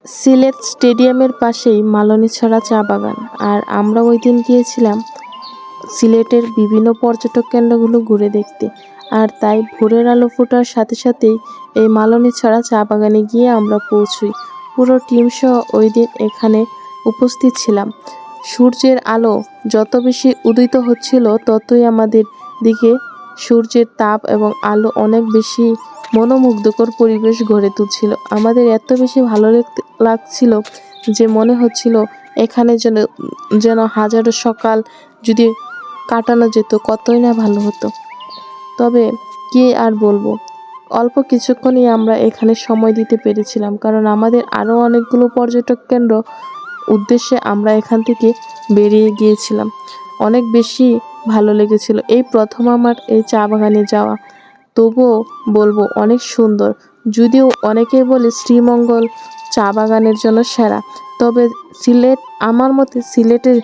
সিলেট স্টেডিয়ামের পাশেই মালনীছড়া চা বাগান। আর আমরা ওই দিন গিয়েছিলাম সিলেটের বিভিন্ন পর্যটক কেন্দ্রগুলো ঘুরে দেখতে। আর তাই ভোরের আলো ফোটার সাথে সাথেই এই মালনীছড়া চা বাগানে গিয়ে আমরা পৌঁছই। পুরো টিম সহ ওই দিন এখানে উপস্থিত ছিলাম। সূর্যের আলো যত বেশি উদিত হচ্ছিল ততই আমাদের দিকে সূর্যের তাপ এবং আলো অনেক বেশি মনোমুগ্ধকর পরিবেশ গড়ে তুলছিল। আমাদের এত বেশি ভালো লাগছিল যে মনে হচ্ছিল এখানে যেন যেন হাজারো সকাল যদি কাটানো যেত কতই না ভালো হতো। তবে কি আর বলবো, অল্প কিছুক্ষণই আমরা এখানে সময় দিতে পেরেছিলাম, কারণ আমাদের আরও অনেকগুলো পর্যটক কেন্দ্র উদ্দেশ্যে আমরা এখান থেকে বেরিয়ে গিয়েছিলাম। অনেক বেশি ভালো লেগেছিল এই প্রথম আমার এই চা বাগানে যাওয়া। তবুও বলবো অনেক সুন্দর। যদিও অনেকেই বলে শ্রীমঙ্গল চা বাগানের জন্য সেরা, তবে সিলেট আমার মতে সিলেটের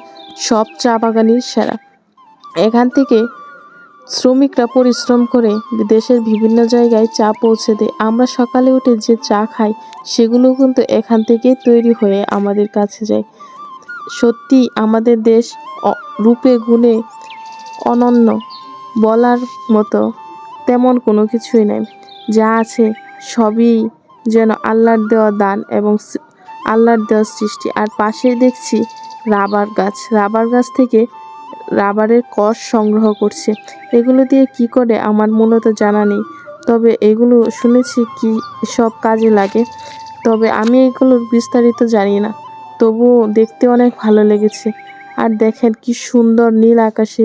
সব চা বাগানই সেরা। এখান থেকে শ্রমিকরা পরিশ্রম করে দেশের বিভিন্ন জায়গায় চা পৌঁছে দেয়। আমরা সকালে উঠে যে চা খাই সেগুলো কিন্তু এখান থেকেই তৈরি হয়ে আমাদের কাছে যায়। সত্যি আমাদের দেশ রূপে গুণে অনন্য, বলার মতো তেমন কোনো কিছুই নেই। যা আছে সবই যেন আল্লাহর দেওয়া দান এবং আল্লাহর দেওয়া সৃষ্টি। আর পাশেই দেখছি রাবার গাছ থেকে রাবারের কষ সংগ্রহ করছে। এগুলো দিয়ে কি করে আমার মূলত জানা নেই, তবে এগুলো শুনেছি কি সব কাজে লাগে, তবে আমি এগুলোর বিস্তারিত জানি না। তবুও দেখতে অনেক ভালো লেগেছে। আর দেখেন কি সুন্দর নীল আকাশে